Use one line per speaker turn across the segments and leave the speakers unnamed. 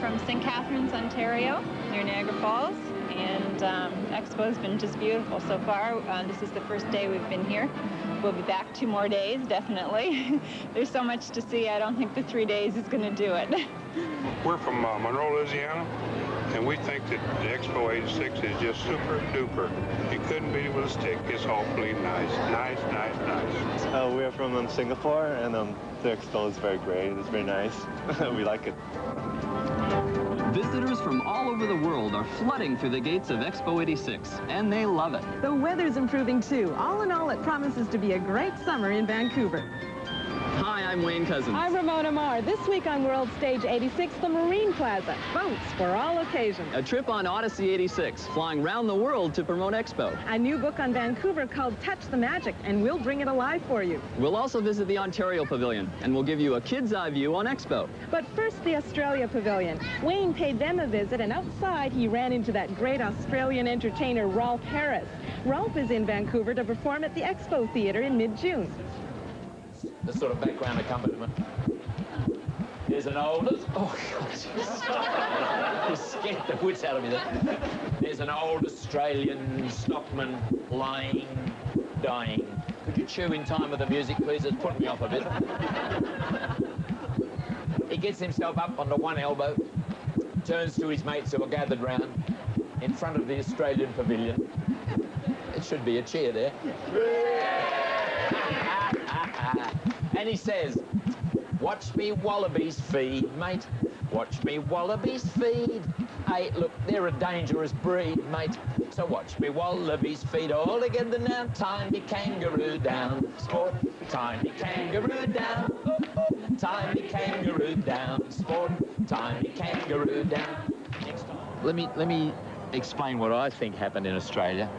from St. Catharines, Ontario, near Niagara Falls, and Expo's been just beautiful so far. This is the first day we've been here. We'll be back 2 more days, definitely. There's so much to see, I don't think the 3 days is going to do it.
We're from Monroe, Louisiana, and we think that the Expo 86 is just super duper. You couldn't beat it with a stick. It's awfully nice. Nice, nice, nice.
We're from Singapore, and the Expo is very great. It's very nice. We like it.
Visitors from all over the world are flooding through the gates of Expo 86, and they love it.
The weather's improving too. All in all, it promises to be a great summer in Vancouver.
Hi, I'm Wayne Cousins.
I'm Ramona Marr. This week on World Stage 86, the Marine Plaza. Boats for all occasions.
A trip on Odyssey 86, flying round the world to promote Expo.
A new book on Vancouver called Touch the Magic, and we'll bring it alive for you.
We'll also visit the Ontario Pavilion, and we'll give you a kid's eye view on Expo.
But first, the Australia Pavilion. Wayne paid them a visit, and outside he ran into that great Australian entertainer, Rolf Harris. Rolf is in Vancouver to perform at the Expo Theatre in mid-June.
The sort of background accompaniment. There's an old... Oh, God. You scared the wits out of me there. There's an old Australian stockman lying, dying. Could you chew in time with the music, please? It's putting me off a bit. He gets himself up onto one elbow, turns to his mates who are gathered round in front of the Australian Pavilion. It should be a cheer there. And he says, watch me wallabies feed, mate. Watch me wallabies feed. Hey, look, they're a dangerous breed, mate. So watch me wallabies feed. All together now, time me kangaroo down. Sport, time me kangaroo down. Time me kangaroo down. Sport, time me kangaroo down. Next time. Let me explain what I think happened in Australia.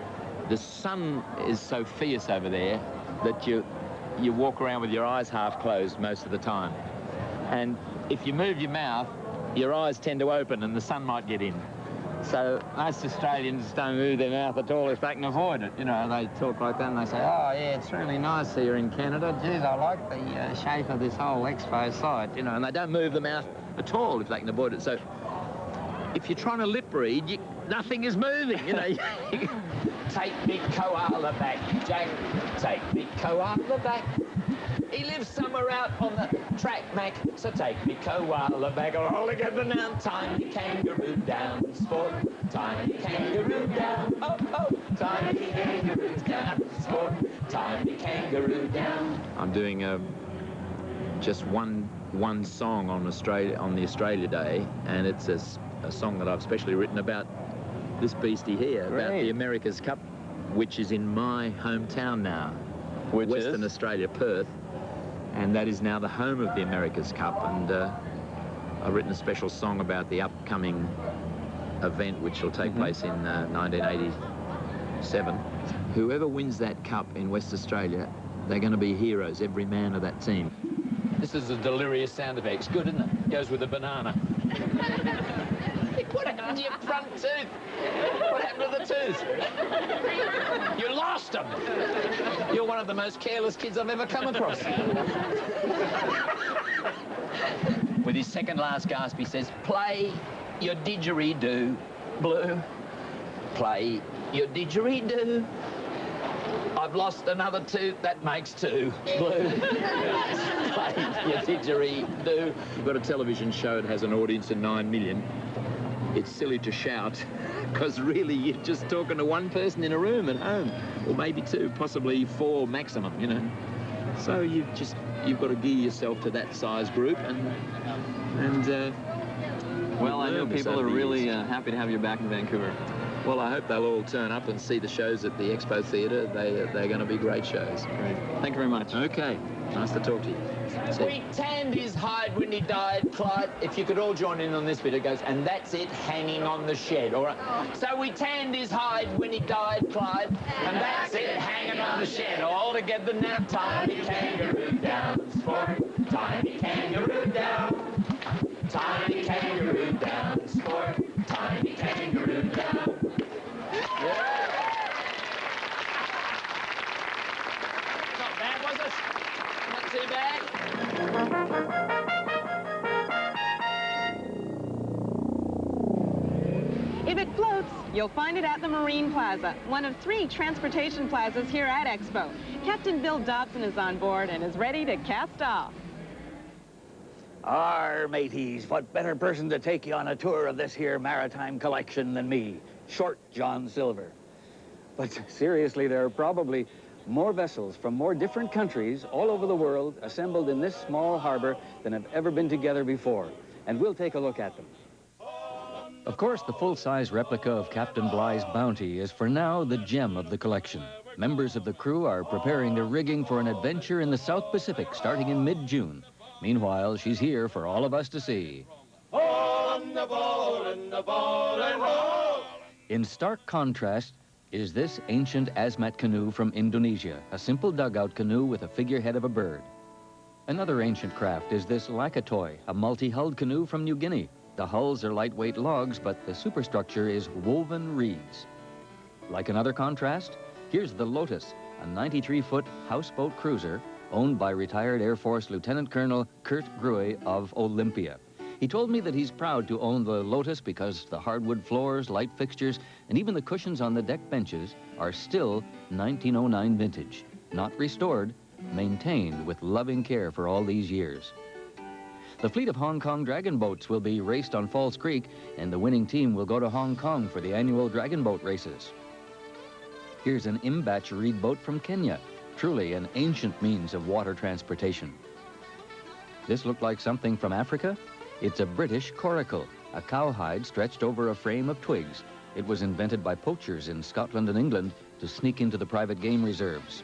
The sun is so fierce over there that you walk around with your eyes half closed most of the time. And if you move your mouth, your eyes tend to open and the sun might get in. So most Australians don't move their mouth at all if they can avoid it. You know, they talk like that and they say, oh, yeah, it's really nice here in Canada. Geez, I like the shape of this whole Expo site, you know, and they don't move the mouth at all if they can avoid it. So if you're trying to lip read, nothing is moving, you know. Take me koala back, Jack. Take me koala back. He lives somewhere out on the track, Mac. So take me koala back. All together now. Time me kangaroo down. Sport. Time me kangaroo down. Oh, oh. Time me kangaroo down. Sport. Time me kangaroo down. I'm doing just one song on the Australia Day, and it's a song that I've specially written about this beastie here, about the America's Cup, which is in my hometown now, which Western Australia, Perth, and that is now the home of the America's Cup. And I've written a special song about the upcoming event, which will take place in 1987. Whoever wins that cup in West Australia, they're going to be heroes, every man of that team. This is a delirious sound effects. Good, isn't it? Goes with a banana. What happened to your front tooth? What happened to the tooth? You lost them. You're one of the most careless kids I've ever come across. With his second last gasp, he says, play your didgeridoo, Blue. Play your didgeridoo. I've lost another tooth, that makes 2, Blue. Play your didgeridoo. You've got a television show that has an audience of 9 million. It's silly to shout, because really you're just talking to one person in a room at home, or maybe 2, possibly 4 maximum, you know. So you've got to gear yourself to that size group, and
well, I know people are really happy to have you back in Vancouver.
Well, I hope they'll all turn up and see the shows at the Expo Theatre. They're going to be great shows.
Great. Thank you very much.
Okay. Nice to talk to you. We tanned his hide when he died, Clyde. If you could all join in on this bit, it goes, and that's it, hanging on the shed, all right? So we tanned his hide when he died, Clyde, and that's it, hanging on the shed. All together now, tiny kangaroo down, sport, tiny kangaroo down, tiny kangaroo down, sport, tiny kangaroo down. Not bad, was it? Not too bad.
You'll find it at the Marine Plaza, one of 3 transportation plazas here at Expo. Captain Bill Dobson is on board and is ready to cast off.
Arr, mateys, what better person to take you on a tour of this here maritime collection than me, Short John Silver. But seriously, there are probably more vessels from more different countries all over the world assembled in this small harbor than have ever been together before. And we'll take a look at them.
Of course, the full-size replica of Captain Bligh's Bounty is for now the gem of the collection. Members of the crew are preparing their rigging for an adventure in the South Pacific starting in mid-June. Meanwhile, she's here for all of us to see.
On the ball and roll!
In stark contrast is this ancient Asmat canoe from Indonesia, a simple dugout canoe with a figurehead of a bird. Another ancient craft is this Lakatoy, a multi-hulled canoe from New Guinea. The hulls are lightweight logs, but the superstructure is woven reeds. Like another contrast, here's the Lotus, a 93-foot houseboat cruiser owned by retired Air Force Lieutenant Colonel Kurt Gruy of Olympia. He told me that he's proud to own the Lotus because the hardwood floors, light fixtures, and even the cushions on the deck benches are still 1909 vintage, not restored, maintained with loving care for all these years. The fleet of Hong Kong Dragon boats will be raced on Falls Creek, and the winning team will go to Hong Kong for the annual Dragon boat races. Here's an Imbach reed boat from Kenya, truly an ancient means of water transportation. This looked like something from Africa? It's a British coracle, a cowhide stretched over a frame of twigs. It was invented by poachers in Scotland and England to sneak into the private game reserves.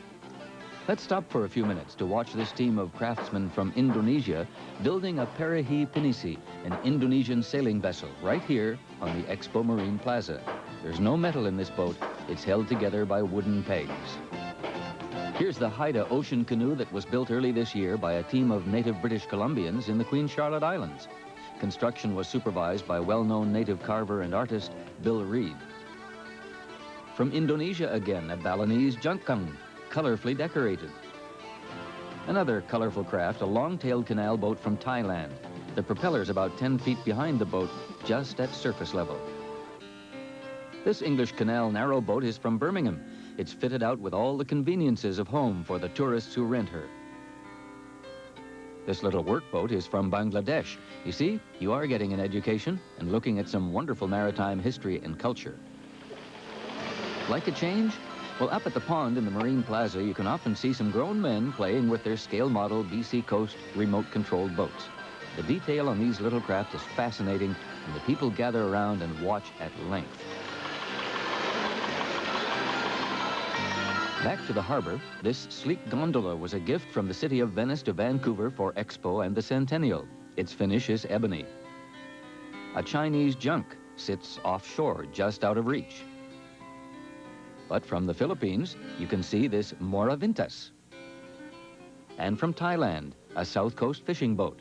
Let's stop for a few minutes to watch this team of craftsmen from Indonesia building a Perihi Pinisi, an Indonesian sailing vessel, right here on the Expo Marine Plaza. There's no metal in this boat. It's held together by wooden pegs. Here's the Haida ocean canoe that was built early this year by a team of native British Columbians in the Queen Charlotte Islands. Construction was supervised by well-known native carver and artist Bill Reed. From Indonesia again, a Balinese jangkang, colorfully decorated. Another colorful craft, a long-tailed canal boat from Thailand. The propeller's about 10 feet behind the boat, just at surface level. This English canal narrow boat is from Birmingham. It's fitted out with all the conveniences of home for the tourists who rent her. This little workboat is from Bangladesh. You see, you are getting an education and looking at some wonderful maritime history and culture. Like a change? Well, up at the pond in the Marine Plaza, you can often see some grown men playing with their scale model BC Coast remote-controlled boats. The detail on these little craft is fascinating, and the people gather around and watch at length. Back to the harbor, this sleek gondola was a gift from the city of Venice to Vancouver for Expo and the Centennial. Its finish is ebony. A Chinese junk sits offshore, just out of reach. But from the Philippines, you can see this Moravintas. And from Thailand, a South Coast fishing boat.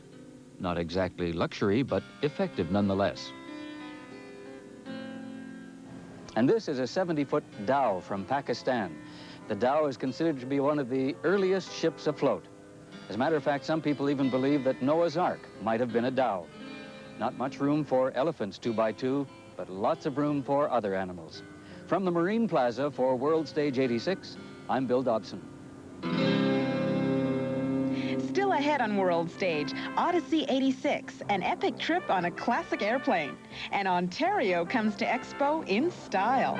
Not exactly luxury, but effective nonetheless. And this is a 70-foot dhow from Pakistan. The dhow is considered to be one of the earliest ships afloat. As a matter of fact, some people even believe that Noah's Ark might have been a dhow. Not much room for elephants 2x2, but lots of room for other animals. From the Marine Plaza for World Stage 86, I'm Bill Dobson.
Still ahead on World Stage, Odyssey 86, an epic trip on a classic airplane. And Ontario comes to Expo in style.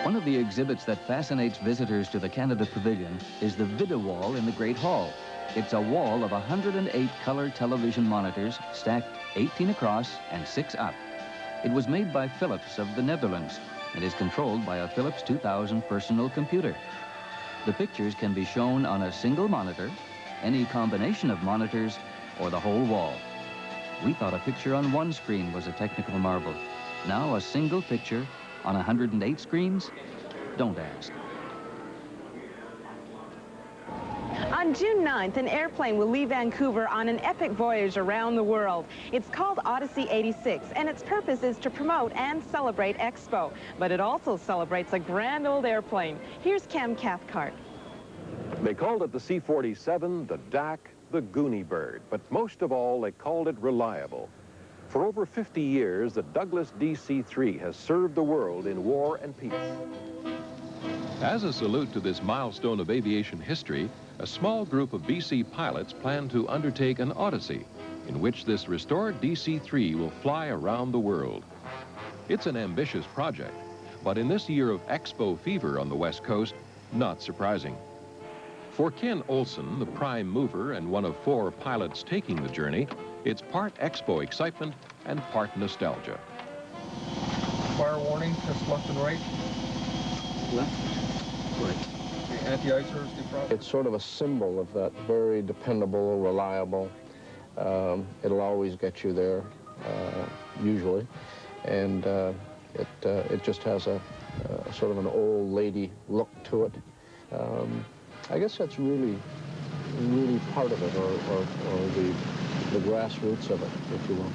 One of the exhibits that fascinates visitors to the Canada Pavilion is the video wall in the Great Hall. It's a wall of 108 color television monitors stacked 18 across and 6 up. It was made by Philips of the Netherlands and is controlled by a Philips 2000 personal computer. The pictures can be shown on a single monitor, any combination of monitors, or the whole wall. We thought a picture on one screen was a technical marvel. Now a single picture on 108 screens? Don't ask.
On June 9th, an airplane will leave Vancouver on an epic voyage around the world. It's called Odyssey 86, and its purpose is to promote and celebrate Expo. But it also celebrates a grand old airplane. Here's Cam Cathcart.
They called it the C-47, the DAC, the Goonie bird, but most of all, they called it reliable. For over 50 years, the Douglas DC-3 has served the world in war and peace.
As a salute to this milestone of aviation history, a small group of BC pilots plan to undertake an Odyssey, in which this restored DC-3 will fly around the world. It's an ambitious project, but in this year of Expo fever on the West Coast, not surprising. For Ken Olson, the prime mover and one of 4 pilots taking the journey, it's part Expo excitement and part nostalgia.
Fire warning, just left and right.
Left, right.
Anti-icers defrost.
It's sort of a symbol of that very dependable, reliable. It'll always get you there, usually. And it just has a sort of an old lady look to it. I guess that's really part of it, or the grassroots of it, if you will.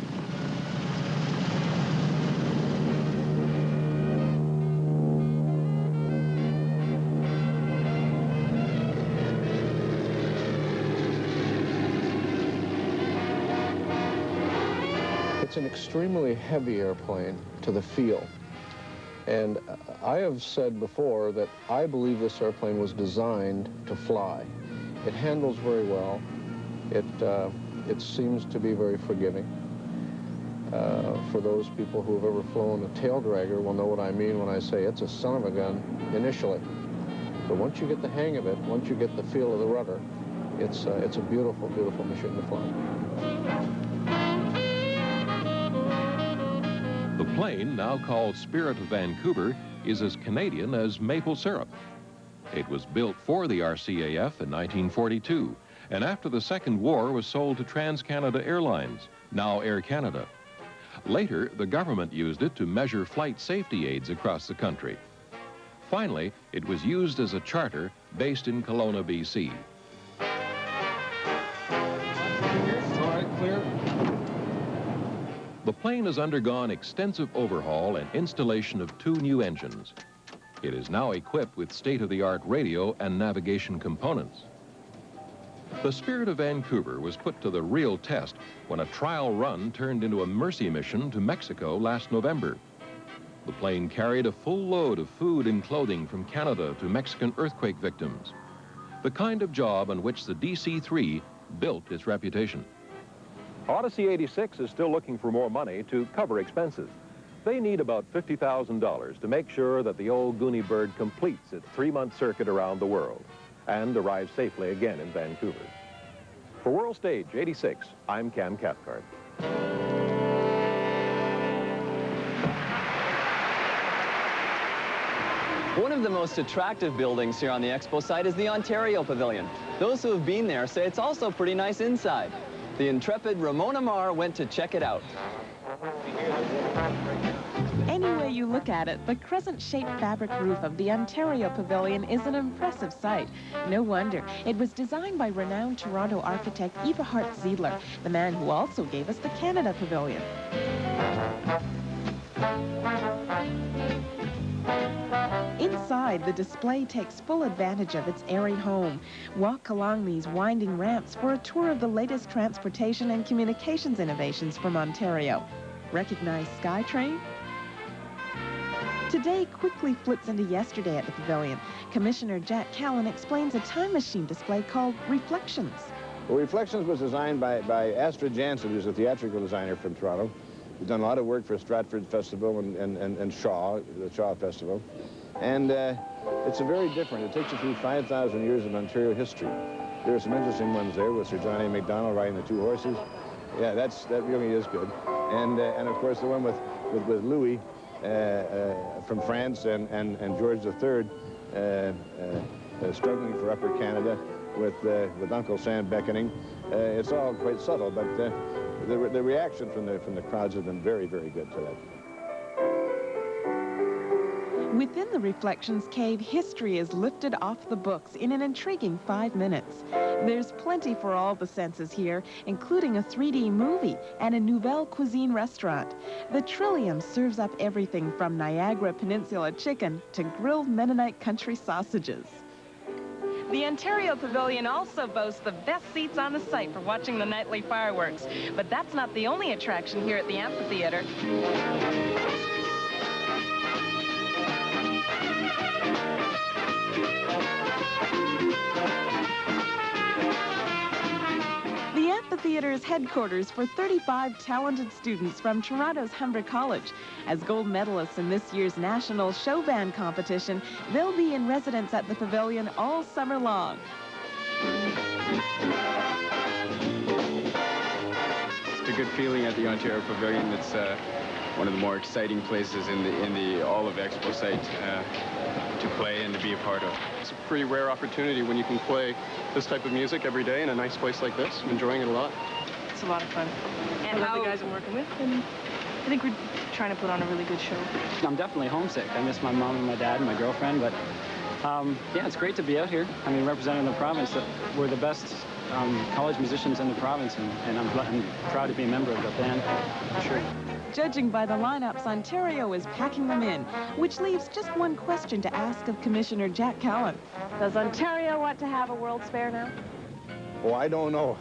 It's an extremely heavy airplane to the feel. And I have said before that I believe this airplane was designed to fly. It handles very well. It seems to be very forgiving. For those people who have ever flown a tail dragger will know what I mean when I say it's a son of a gun initially. But once you get the hang of it, once you get the feel of the rudder, it's a beautiful, beautiful machine to fly.
The plane, now called Spirit of Vancouver, is as Canadian as maple syrup. It was built for the RCAF in 1942, and after the Second War was sold to TransCanada Airlines, now Air Canada. Later, the government used it to measure flight safety aids across the country. Finally, it was used as a charter based in Kelowna, BC.
All right, clear.
The plane has undergone extensive overhaul and installation of 2 new engines. It is now equipped with state-of-the-art radio and navigation components. The Spirit of Vancouver was put to the real test when a trial run turned into a mercy mission to Mexico last November. The plane carried a full load of food and clothing from Canada to Mexican earthquake victims, the kind of job on which the DC-3 built its reputation.
Odyssey 86 is still looking for more money to cover expenses. They need about $50,000 to make sure that the old Goonie bird completes its 3-month circuit around the world and arrives safely again in Vancouver. For World Stage 86, I'm Cam Cathcart.
One of the most attractive buildings here on the Expo site is the Ontario Pavilion. Those who have been there say it's also pretty nice inside. The intrepid Ramona Marr went to check it out.
Any way you look at it, the crescent-shaped fabric roof of the Ontario Pavilion is an impressive sight. No wonder. It was designed by renowned Toronto architect Eberhard Ziedler, the man who also gave us the Canada Pavilion. Inside, the display takes full advantage of its airy home. Walk along these winding ramps for a tour of the latest transportation and communications innovations from Ontario. Recognize SkyTrain? Today quickly flips into yesterday at the Pavilion. Commissioner Jack Callan explains a time machine display called Reflections.
Well, Reflections was designed by Astrid Jansen, who's a theatrical designer from Toronto. He's done a lot of work for Stratford Festival and Shaw, the Shaw Festival. And it's a very different. It takes you through 5,000 years of Ontario history. There are some interesting ones there with Sir Johnny MacDonald riding the 2 horses. Yeah, that really is good. And of course the one with Louis from France and George III struggling for Upper Canada with Uncle Sam beckoning. It's all quite subtle, but the reaction from the crowds has been very, very good to that.
Within the Reflections Cave, history is lifted off the books in an intriguing 5 minutes. There's plenty for all the senses here, including a 3D movie and a Nouvelle Cuisine restaurant. The Trillium serves up everything from Niagara Peninsula chicken to grilled Mennonite country sausages. The Ontario Pavilion also boasts the best seats on the site for watching the nightly fireworks. But that's not the only attraction here at the amphitheater. The amphitheater is headquarters for 35 talented students from Toronto's Humber College. As gold medalists in this year's National Show Band competition, they'll be in residence at the pavilion all summer long.
It's a good feeling at the Ontario Pavilion. It's one of the more exciting places in the all of Expo site to play and to be a part of.
It's a pretty rare opportunity when you can play this type of music every day in a nice place like this. I'm enjoying it a lot.
It's a lot of fun. And I love the guys I'm working with, and I think we're trying to put on a really good show.
I'm definitely homesick. I miss my mom and my dad and my girlfriend, but yeah, it's great to be out here. I mean, representing the province. We're the best college musicians in the province, and I'm proud to be a member of the band, for sure.
Judging by the lineups, Ontario is packing them in, which leaves just one question to ask of Commissioner Jack Cowan.
Does Ontario want to have a World's Fair now?
Oh, I don't know.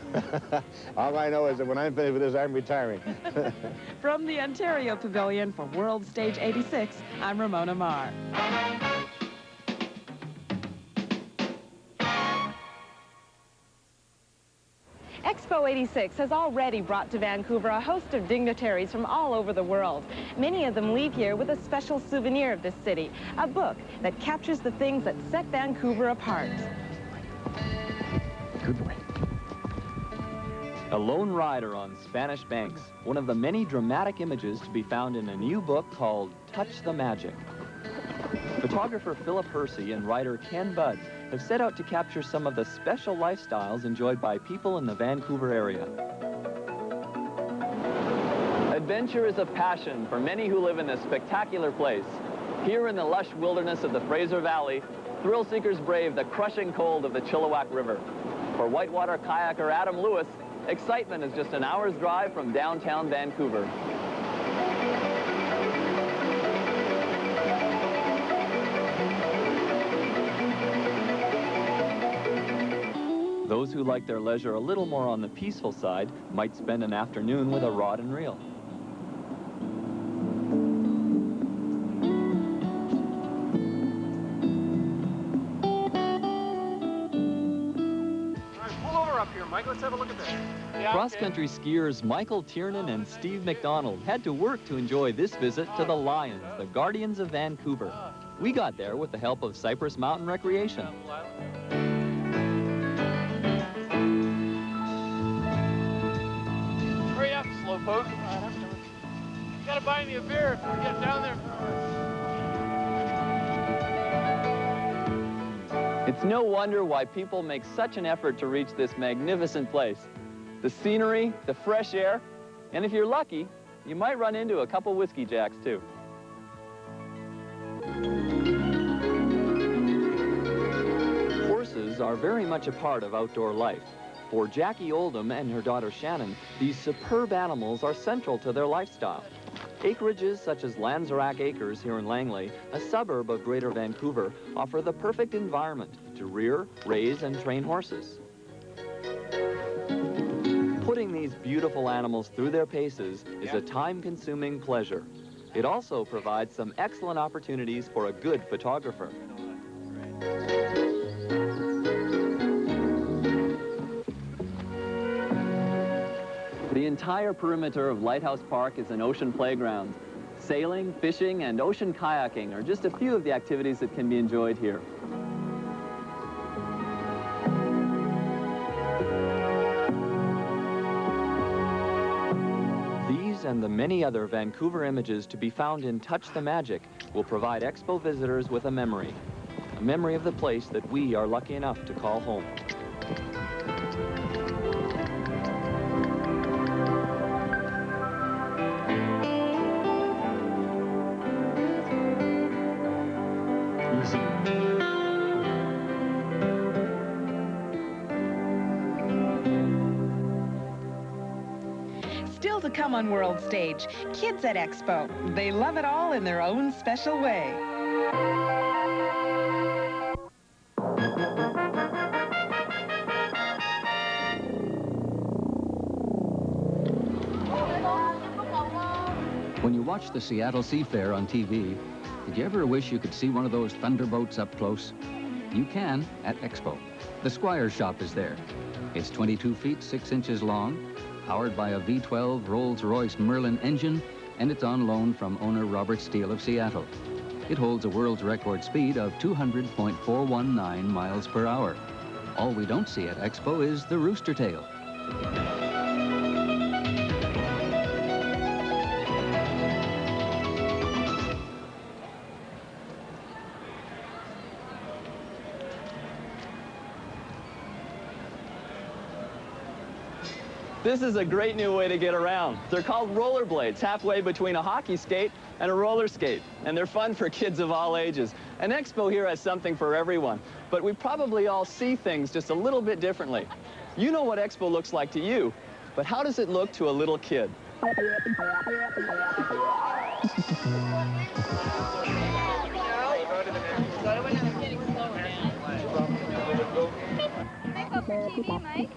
All I know is that when I'm finished with this, I'm retiring.
From the Ontario Pavilion for World Stage 86, I'm Ramona Marr.
Expo 86 has already brought to Vancouver a host of dignitaries from all over the world. Many of them leave here with a special souvenir of this city, a book that captures the things that set Vancouver apart.
Good boy. A lone rider on Spanish banks, one of the many dramatic images to be found in a new book called Touch the Magic. Photographer Philip Hersey and writer Ken Budd have set out to capture some of the special lifestyles enjoyed by people in the Vancouver area. Adventure is a passion for many who live in this spectacular place. Here in the lush wilderness of the Fraser Valley, thrill seekers brave the crushing cold of the Chilliwack River. For whitewater kayaker Adam Lewis, excitement is just an hour's drive from downtown Vancouver. Those who like their leisure a little more on the peaceful side might spend an afternoon with a rod and reel.
Pull over up here, Mike. Let's have a look at this. Yeah,
Cross-country skiers Michael Tiernan and Steve McDonald had to work to enjoy this visit to the Lions, the Guardians of Vancouver. We got there with the help of Cypress Mountain Recreation.
Hurry up, slowpoke. You gotta buy me a beer if we're getting down there.
It's no wonder why people make such an effort to reach this magnificent place. The scenery, the fresh air, and if you're lucky, you might run into a couple whiskey jacks too. Horses are very much a part of outdoor life. For Jackie Oldham and her daughter Shannon, these superb animals are central to their lifestyle. Acreages such as Lanzerac Acres here in Langley, a suburb of Greater Vancouver, offer the perfect environment to rear, raise, and train horses. Putting these beautiful animals through their paces is a time-consuming pleasure. It also provides some excellent opportunities for a good photographer. The entire perimeter of Lighthouse Park is an ocean playground. Sailing, fishing, and ocean kayaking are just a few of the activities that can be enjoyed here. These and the many other Vancouver images to be found in Touch the Magic will provide Expo visitors with a memory of the place that we are lucky enough to call home.
Still to come on World Stage, kids at Expo. They love it all in their own special way.
When you watch the Seattle Sea Fair on TV, did you ever wish you could see one of those thunderboats up close? You can at Expo. The Squire Shop is there. It's 22 feet 6 inches long, powered by a V12 Rolls-Royce Merlin engine, and it's on loan from owner Robert Steele of Seattle. It holds a world's record speed of 200.419 miles per hour. All we don't see at Expo is the rooster tail.
This is a great new way to get around. They're called rollerblades, halfway between a hockey skate and a roller skate. And they're fun for kids of all ages. And Expo here has something for everyone. But we probably all see things just a little bit differently. You know what Expo looks like to you, but how does it look to a little kid?
For TV, Mike.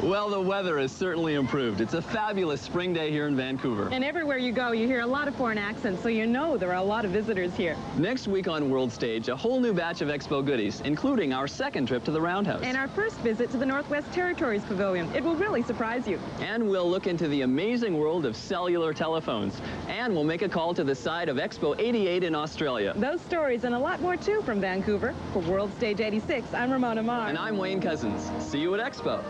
Well, the weather has certainly improved. It's a fabulous spring day here in Vancouver.
And everywhere you go, you hear a lot of foreign accents, so you know there are a lot of visitors here.
Next week on World Stage, a whole new batch of Expo goodies, including our second trip to the Roundhouse.
And our first visit to the Northwest Territories Pavilion. It will really surprise you.
And we'll look into the amazing world of cellular telephones. And we'll make a call to the side of Expo 88 in Australia.
Those stories and a lot more, too, from Vancouver. For World Stage 86, I'm Ramona Marr.
And I'm Wayne Cousins. See you at Expo.